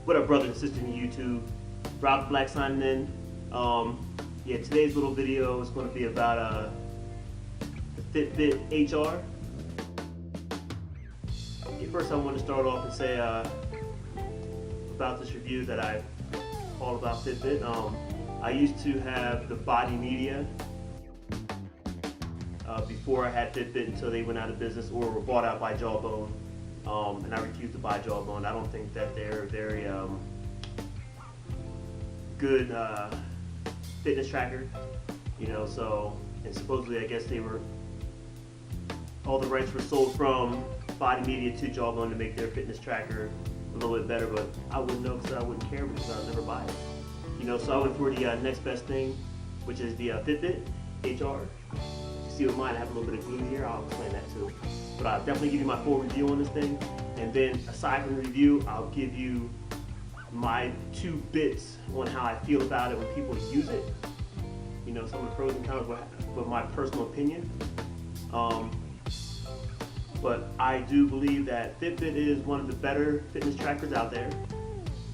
What up, brothers and sisters in YouTube? Rob Black signing in. Yeah, today's little video is going to be about the Fitbit HR. Yeah, first I want to start off and say about this review that all about Fitbit. I used to have the body media before I had Fitbit until they went out of business or were bought out by Jawbone. And I refuse to buy Jawbone. I don't think that they're very good fitness tracker, you know. So, and supposedly I guess all the rights were sold from Body Media to Jawbone to make their fitness tracker a little bit better, but I wouldn't know because I wouldn't care because I'd never buy it, you know. So I went for the next best thing, which is the Fitbit HR. You see with mine, I have a little bit of glue here. I'll explain that too. But I'll definitely give you my full review on this thing. And then aside from the review, I'll give you my 2 bits on how I feel about it when people use it. You know, some of the pros and cons, but my personal opinion. But I do believe that Fitbit is one of the better fitness trackers out there.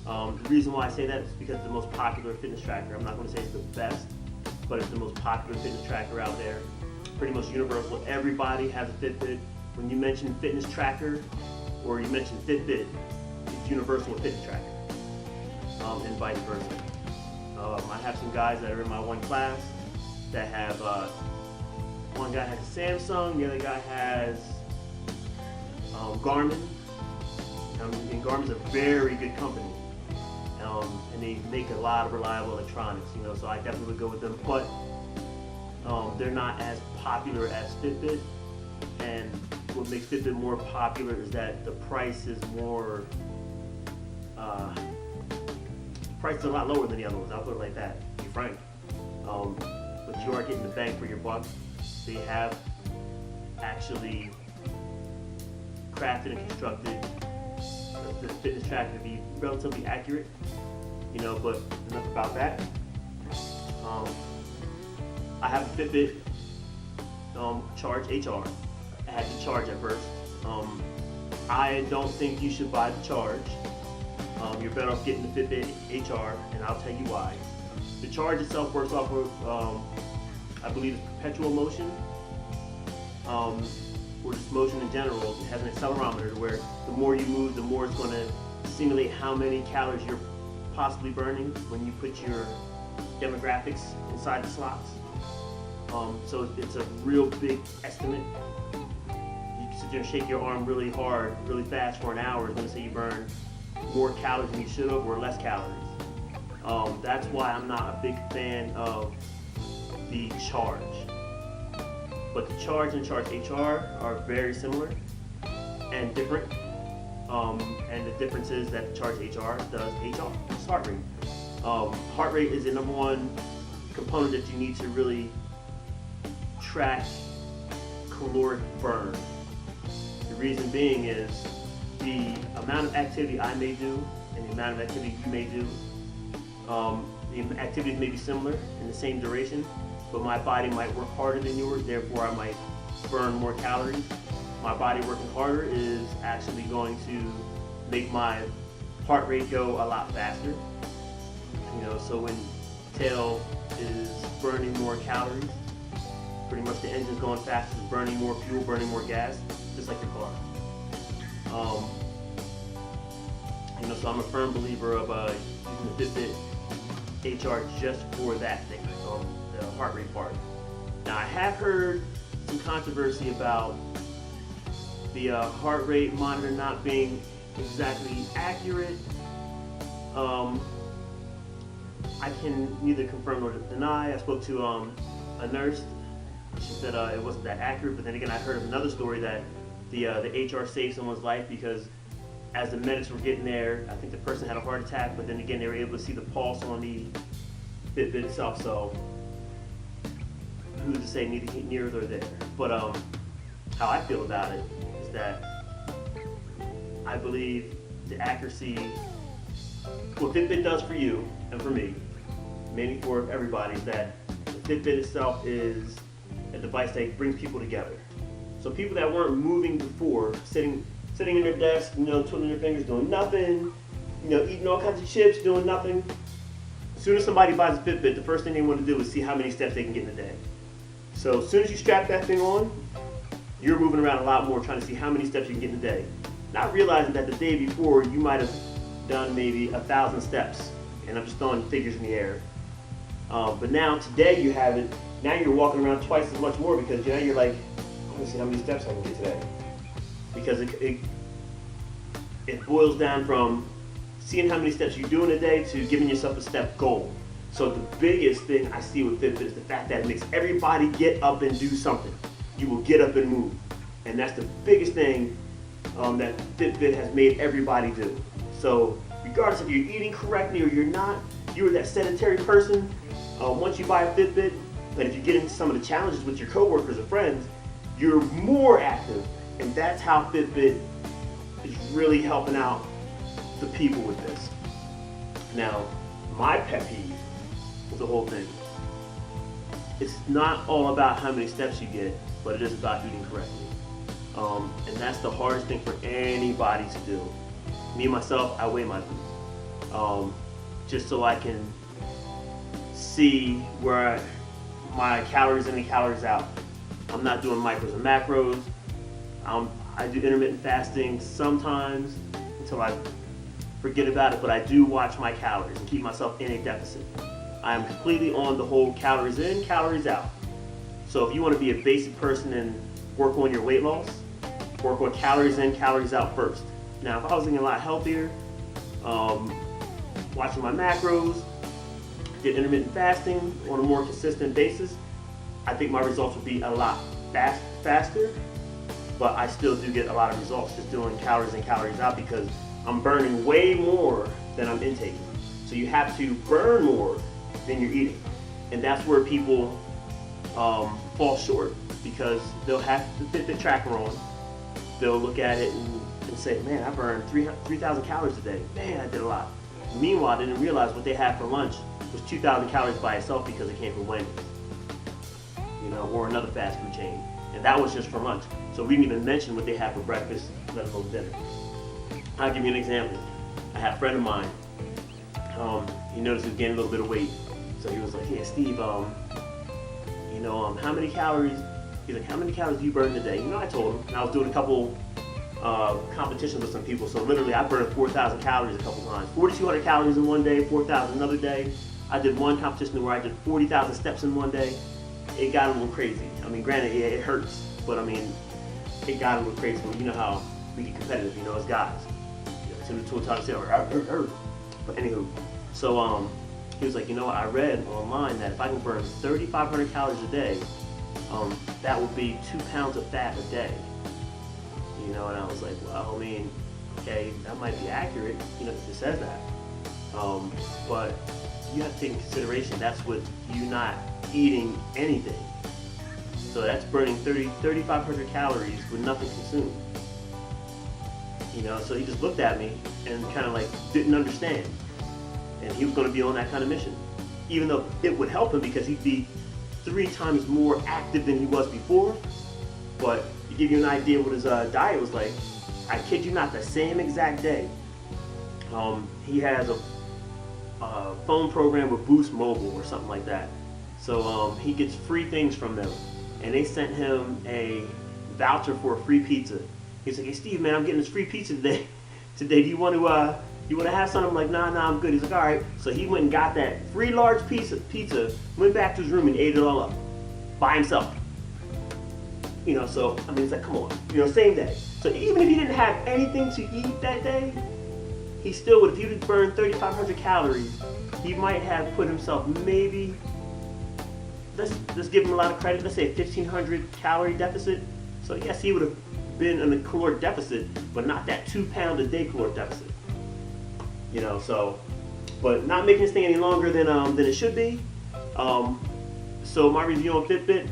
The reason why I say that is because it's the most popular fitness tracker. I'm not going to say it's the best, but it's the most popular fitness tracker out there. Pretty much universal. Everybody has a Fitbit. When you mention fitness tracker or you mention Fitbit, it's universal with fitness tracker, and vice versa. I have some guys that are in my one class that have, one guy has a Samsung, the other guy has Garmin. And Garmin's a very good company, and they make a lot of reliable electronics, you know, so I definitely would go with them, but they're not as popular as Fitbit. And what makes Fitbit more popular is that the price is more, price is a lot lower than the other ones. I'll put it like that, to be frank. But you are getting the bang for your buck. They have actually crafted and constructed the fitness tracker to be relatively accurate, you know. But enough about that. I have a Fitbit Charge HR. I had to charge at first. I don't think you should buy the Charge. You're better off getting the Fitbit HR, and I'll tell you why. The Charge itself works off of, I believe, it's perpetual motion, or just motion in general. It has an accelerometer to where the more you move, the more it's going to simulate how many calories you're possibly burning when you put your demographics inside the slots. So it's a real big estimate. You can sit there and shake your arm really hard, really fast for an hour. It's going to say you burn more calories than you should have, or less calories. That's why I'm not a big fan of the Charge. But the Charge and Charge HR are very similar and different. And the difference is that the Charge HR does HR. It's heart rate. Heart rate is the #1 component that you need to really track caloric burn. The reason being is the amount of activity I may do and the amount of activity you may do, the activities may be similar in the same duration, but my body might work harder than yours, therefore I might burn more calories. My body working harder is actually going to make my heart rate go a lot faster. You know, so when tail is burning more calories, pretty much the engine's going faster, it's burning more fuel, burning more gas, just like your car. You know, so I'm a firm believer of using the Fitbit HR just for that thing, the heart rate part. Now, I have heard some controversy about the heart rate monitor not being exactly accurate. I can neither confirm nor deny. I spoke to a nurse. She said it wasn't that accurate, but then again I heard of another story that the HR saved someone's life because as the medics were getting there, I think the person had a heart attack, but then again they were able to see the pulse on the Fitbit itself, so who's to say neither near nor there. But how I feel about it is that I believe the accuracy, what Fitbit does for you and for me, mainly for everybody, is that the Fitbit itself is a device that brings people together. So people that weren't moving before, sitting in their desk, you know, twiddling their fingers, doing nothing, eating all kinds of chips, doing nothing. As soon as somebody buys a Fitbit, the first thing they want to do is see how many steps they can get in a day. So as soon as you strap that thing on, you're moving around a lot more trying to see how many steps you can get in a day. Not realizing that the day before you might have done maybe 1,000 steps. And I'm just throwing figures in the air. But now today you have it, now you're walking around twice as much more because now you're like, I want to see how many steps I can get today. Because it boils down from seeing how many steps you do in a day to giving yourself a step goal. So the biggest thing I see with Fitbit is the fact that it makes everybody get up and do something. You will get up and move. And that's the biggest thing that Fitbit has made everybody do. So regardless if you're eating correctly or you're not, you're that sedentary person, once you buy a Fitbit, but if you get into some of the challenges with your coworkers or friends, you're more active. And that's how Fitbit is really helping out the people with this. Now, my pet peeve with the whole thing, it's not all about how many steps you get, but it is about eating correctly. And that's the hardest thing for anybody to do. Me, myself, I weigh my food. Just so I can see where my calories in and calories out. I'm not doing micros and macros. I do intermittent fasting sometimes until I forget about it, but I do watch my calories and keep myself in a deficit. I am completely on the whole calories in, calories out. So if you want to be a basic person and work on your weight loss, work on calories in, calories out first. Now, if I was eating a lot healthier, watching my macros, did intermittent fasting on a more consistent basis, I think my results would be a lot faster, but I still do get a lot of results just doing calories in, calories out because I'm burning way more than I'm intaking. So you have to burn more than you're eating. And that's where people fall short because they'll have the Fitbit tracker on. They'll look at it and say, man, I burned 3,000 calories a day. Man, I did a lot. Meanwhile, they didn't realize what they had for lunch was 2,000 calories by itself because it came from Wendy's, or another fast food chain. And that was just for lunch. So we didn't even mention what they had for breakfast, let alone dinner. I'll give you an example. I had a friend of mine. He noticed he was gaining a little bit of weight. So he was like, hey, Steve, how many calories? He's like, how many calories do you burn a day? I told him. And I was doing a couple competitions with some people. So literally, I burned 4,000 calories a couple times. 4,200 calories in one day, 4,000 another day. I did one competition where I did 40,000 steps in one day. It got a little crazy. Granted, it hurts, but it got a little crazy. You know how we get competitive, as guys. To a time to say, but anywho, so he was like, I read online that if I can burn 3,500 calories a day, that would be 2 pounds of fat a day. And I was like, well, okay, that might be accurate, if it says that. But you have to take into consideration that's with you not eating anything. So that's burning 3,500 calories with nothing consumed. So he just looked at me and kind of didn't understand. And he was going to be on that kind of mission. Even though it would help him because he'd be 3 times more active than he was before. But to give you an idea what his diet was like, I kid you not, the same exact day, he has a phone program with Boost Mobile or something like that. So he gets free things from them. And they sent him a voucher for a free pizza. He's like, hey Steve, man, I'm getting this free pizza today. Do you want to have some? I'm like, nah, I'm good. He's like, all right. So he went and got that free large pizza, went back to his room and ate it all up by himself. So it's like, come on, same day. So even if he didn't have anything to eat that day, he still would. If he would burn 3,500 calories, he might have put himself maybe. Let's give him a lot of credit. Let's say a 1,500 calorie deficit. So yes, he would have been in a caloric deficit, but not that 2 pound a day caloric deficit. But not making this thing any longer than it should be. So my review on Fitbit,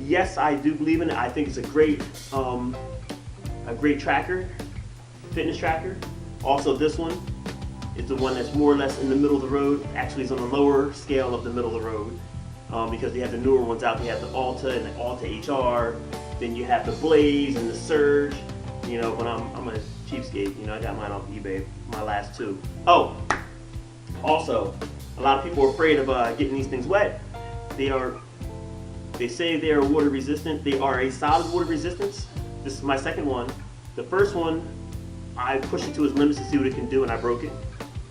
yes, I do believe in it. I think it's a great tracker, fitness tracker. Also, this one is the one that's more or less in the middle of the road. Actually, it's on the lower scale of the middle of the road. Because they have the newer ones out. They have the Alta and the Alta HR. Then you have the Blaze and the Surge. But I'm a cheapskate. You know, I got mine off eBay, my last two. Oh, also, a lot of people are afraid of getting these things wet. They say they are water resistant. They are a solid water resistance. This is my second one. The first one, I pushed it to its limits to see what it can do, and I broke it.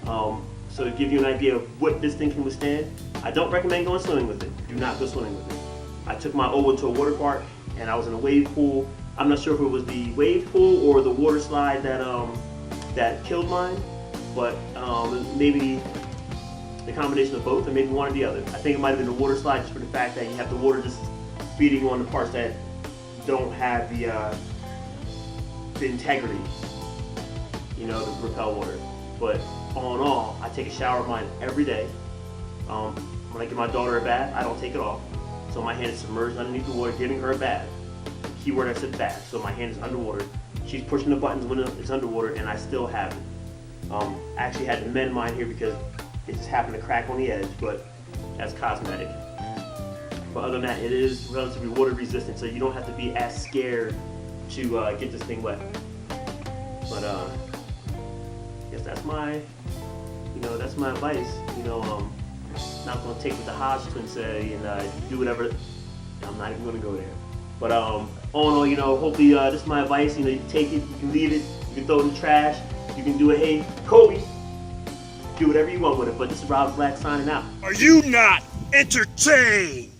So to give you an idea of what this thing can withstand, I don't recommend going swimming with it. Do not go swimming with it. I took my Owen to a water park, and I was in a wave pool. I'm not sure if it was the wave pool or the water slide that killed mine, but maybe the combination of both, or maybe one or the other. I think it might have been the water slide, just for the fact that you have the water just beating on the parts that don't have the integrity, you know, to repel water. But all in all, I take a shower of mine every day. When I give my daughter a bath, I don't take it off. So my hand is submerged underneath the water, giving her a bath. Keyword, I said bath. So my hand is underwater. She's pushing the buttons when it's underwater, and I still have it. I actually had to mend mine here because it just happened to crack on the edge, but that's cosmetic. But other than that, it is relatively water resistant, so you don't have to be as scared to get this thing wet. But I guess that's my advice. Not gonna take what the Hodge twins say and do whatever. I'm not even gonna go there. But all in all, hopefully this is my advice. You can take it, you can leave it, you can throw it in the trash, you can do it. Hey, Kobe, do whatever you want with it. But this is Rob Black signing out. Are you not entertained?